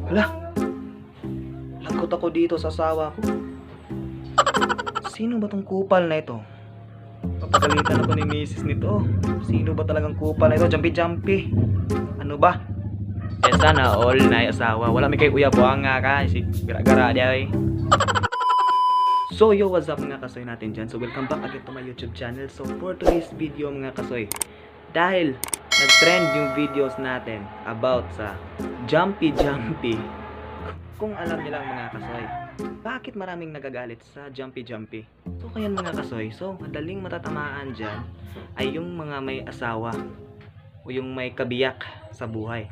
Hala, lagot ako dito sa asawa ko. Sino ba tong kupal na ito? Papagalitan ako ni misis nito. Sino ba talagang kupal na ito? Jumpy. Ano ba? Eh sana all na asawa. Wala may kay uya buang nga ka. Si gara-gara di ay. So yo, what's up mga kasoy natin dyan? So welcome back again to my YouTube channel. So for today's video mga kasoy, dahil nag-trend yung videos natin about sa Jumpy. Kung alam nilang mga kasoy, bakit maraming nagagalit sa Jumpy? So kaya mga kasoy, so madaling matatamaan dyan ay yung mga may asawa o yung may kabiyak sa buhay.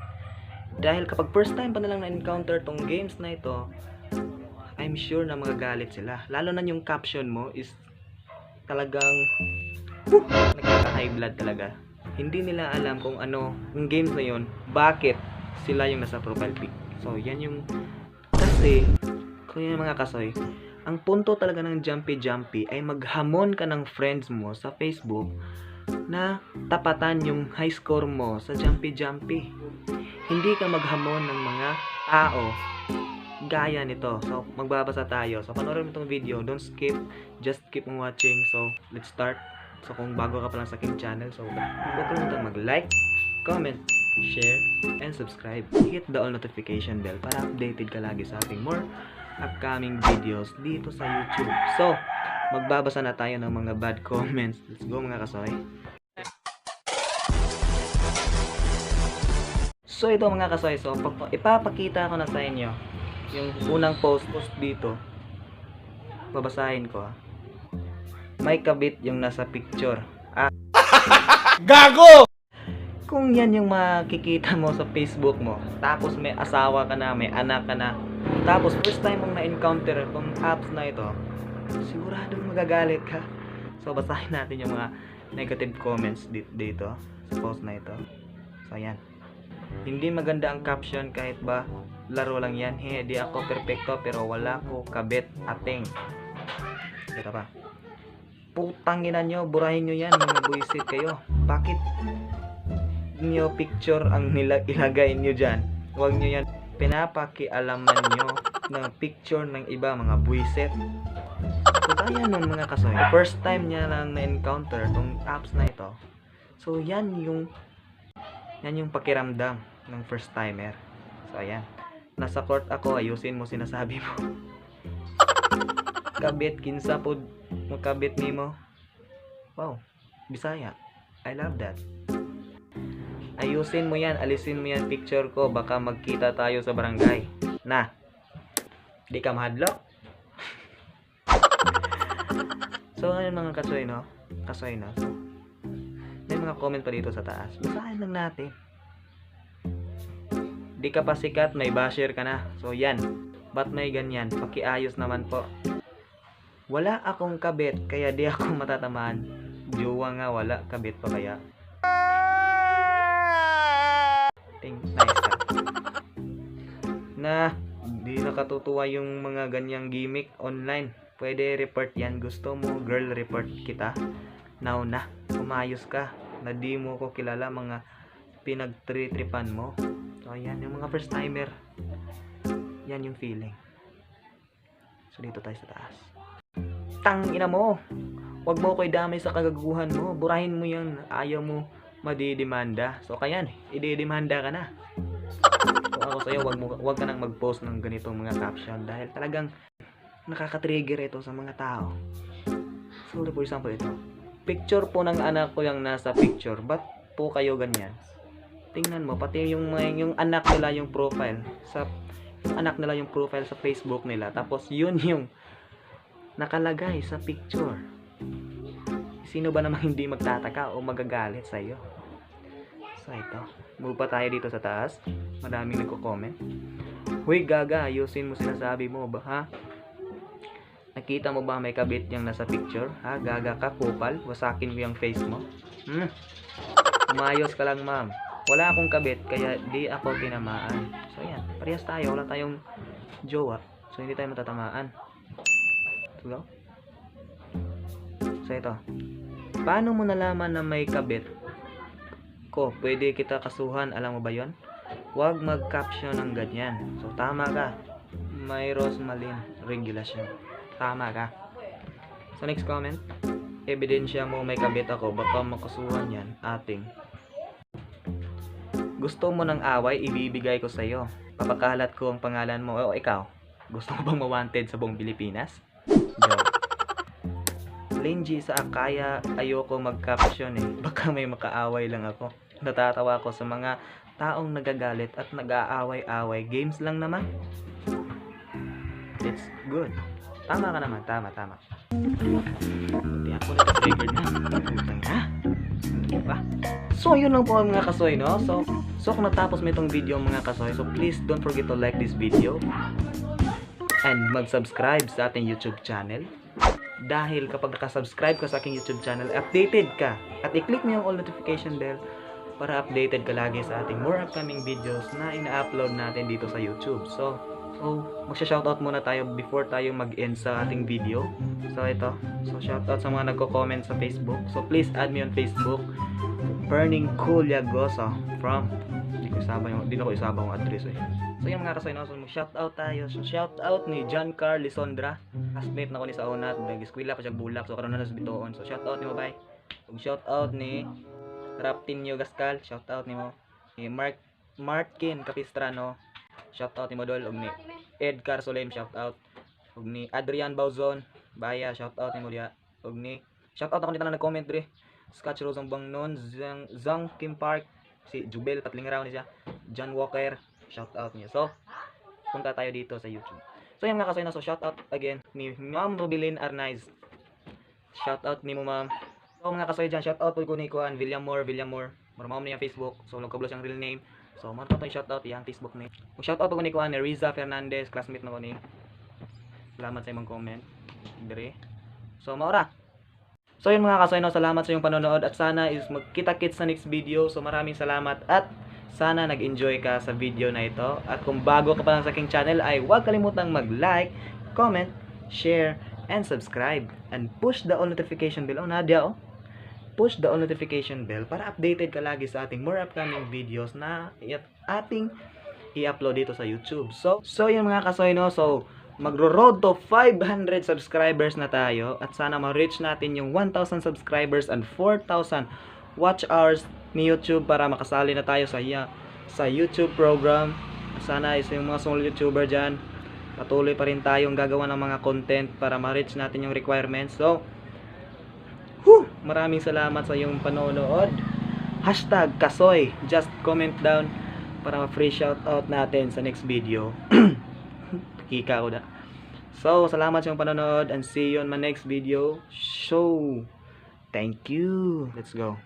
Dahil kapag first time pa nalang na-encounter tong games na ito, I'm sure na magagalit sila. Lalo na yung caption mo is talagang nagkaka-high blood talaga. Hindi nila alam kung ano yung games na yun, bakit sila yung nasa profile pic. So yan yung kasi kaya mga kasoy, ang punto talaga ng Jumpy ay maghamon ka ng friends mo sa Facebook na tapatan yung high score mo sa Jumpy. Hindi ka maghamon ng mga tao gaya nito. So magbabasa tayo. So panoorin mo itong video, don't skip, just keep on watching. So let's start. So kung bago ka pa lang sa aking channel, so huwag kalimutan mag-like, comment, share, and subscribe. Hit the all notification bell para updated ka lagi sa ating more upcoming videos dito sa YouTube. So, magbabasa na tayo ng mga bad comments. Let's go mga kasoy. So ito mga kasoy, so ipapakita ko na sa inyo yung unang post dito. Babasahin ko. May kabit yung nasa picture. Gago! Kung yan yung makikita mo sa Facebook mo, tapos may asawa ka na, may anak ka na, tapos first time mong na-encounter itong apps na ito, siguradong magagalit ka. So basahin natin yung mga negative comments dito sa post na ito. So ayan. Hindi maganda ang caption kahit ba laro lang yan. Di ako perfecto pero wala ko kabit ating. Ito pa. Putang ina nyo, burahin nyo yan mga buisit kayo. Bakit nyo picture ang ilagay nyo dyan? Huwag nyo yan pinapakialaman nyo ng picture ng iba mga buisit. So kaya nun mga kasoy, first time niya lang na-encounter tong apps na ito. So yan yung pakiramdam ng first timer. So ayan, nasa court ako, ayusin mo sinasabi mo. Kabit kinsa pod mo kabit nimo. Wow, Bisaya, I love that. Ayusin mo yan, alisin mo yan picture ko, baka magkita tayo sa barangay. Na, di ka mahadlok. So ngayon mga kasoy no, so, may mga comment pa dito sa taas. Basahin lang natin. Di ka pa sikat, may basher ka na. So yan, ba't may ganyan? Pakiayos naman po. Wala akong kabit, kaya di ako matatamaan. Jowa nga wala, kabit pa kaya. Nice ka. Na, di nakatutuwa yung mga ganyang gimmick online. Pwede report yan. Gusto mo, girl, report kita. Now na, umayos ka. Na di mo ko kilala mga pinagtritripan mo. So, yan yung mga first timer. Yan yung feeling. So, dito tayo sa taas. Tang ina mo. Huwag mo ko'y damay sa kagaguhan mo. Burahin mo yan. Ayaw mo madidemanda. So, kayan. Ididemanda ka na. So, ako sa'yo, wag ka nang mag-post ng ganitong mga caption. Dahil talagang nakaka-trigger ito sa mga tao. So, for example, ito. Picture po ng anak ko yung nasa picture. Ba't po kayo ganyan? Tingnan mo, pati yung anak nila yung profile sa sa Facebook nila. Tapos yun yung nakalagay sa picture. Sino ba namang hindi magtataka o magagalit sa iyo? So ito, move pa tayo dito sa taas. Maraming nagko-comment. Huy gaga, ayusin mo sinasabi mo ba ha? Nakita mo ba may kabit yung nasa picture? Ha? Gaga ka, kupal. Wasakin mo yung face mo. Umayos ka lang ma'am. Wala akong kabit, kaya di ako tinamaan. So yan, parehas tayo. Wala tayong jowa. So hindi tayo matatamaan. So, so ito. Paano mo nalaman na may kabit ko? Pwede kita kasuhan. Alam mo ba yon? Huwag mag-caption ng ganyan. So tama ka. May Rosmalin regulasyon. Tama ka. So next comment. Ebidensya mo may kabit ako, baka makasuhan yan ating. Gusto mo ng away, ibibigay ko sa'yo. Papakalat ko ang pangalan mo. O ikaw, gusto mo bang ma-wanted sa buong Pilipinas? Joke. Lingy sa Akaya, ayoko mag-caption eh. Baka may makaaway lang ako. Natatawa ko sa mga taong nagagalit at nag-aaway-away. Games lang naman. It's good. Tama ka naman, tama. Hindi ako na-triggered na. Putang na. Diba? So, yun lang po mga kasoy, no? So kung natapos mo itong video mga kasoy, so please don't forget to like this video and mag-subscribe sa ating YouTube channel. Dahil kapag nakasubscribe ka sa aking YouTube channel, updated ka. At i-click mo yung all notification bell para updated ka lagi sa ating more upcoming videos na ina-upload natin dito sa YouTube. So magsha-shoutout muna tayo before tayo mag-end sa ating video. So ito. So shoutout sa mga nagko-comment sa Facebook. So please add me on Facebook. Burning Culyagosa from hindi ko isaba yung address eh. So yung mga kasoy, no? So mag-shoutout tayo. So shoutout ni John Carl Lisondra. Classmate na ko ni sa una. Nag-eskwela pa siya bulak. So karon na sa bitoon. So shoutout ni mo bay. Shoutout ni Raptinio Gascal. Shoutout ni mo. Ni Martin Capistrano. Shoutout ni Modol. Og ni Edgar Solem. Shoutout. Og ni Adrian Bauzon. Baya. Shoutout ni mo dia. Og ni shoutout ako dito na nag-comment dre. Scotch Rose ang Bangnon. Zang Kim Park. Si Jubel Patlingaraw ni siya. John Walker. Shoutout niya. So punta tayo dito sa YouTube. So yung mga kasoy na, so shoutout again ni Ma'am Rubilin Arnaiz. Shoutout ni mo ma'am. So mga kasoy dyan, shoutout po ko ni Kuan Villamor. Maramaw niya Facebook. So nagkablos yung real name. So mga to shoutout yung Facebook ni. Shoutout po ko ni Kuan ni Riza Fernandez, classmate na ko ni. Salamat sa imong comment. Dire. So maura. So yun mga kasoy, no, salamat sa iyong panonood at sana is magkita-kits sa next video. So maraming salamat at sana nag-enjoy ka sa video na ito. At kung bago ka pa lang sa aking channel ay huwag kalimutang mag-like, comment, share, and subscribe. And push the all notification bell. Oh, Nadia, oh. Push the all notification bell para updated ka lagi sa ating more upcoming videos na ating i-upload dito sa YouTube. So yun mga kasoy, no. So magro-road to 500 subscribers na tayo at sana ma-reach natin yung 1,000 subscribers and 4,000 watch hours ni YouTube para makasali na tayo sa YouTube program. Sana is yung mga small YouTuber dyan, patuloy pa rin tayong gagawa ng mga content para ma-reach natin yung requirements. So maraming salamat sa iyong panonood. #kasoy. Just comment down para ma-free shoutout natin sa next video. Kika ko na. So, salamat sa iyong panonood and see you on my next video. So, thank you. Let's go.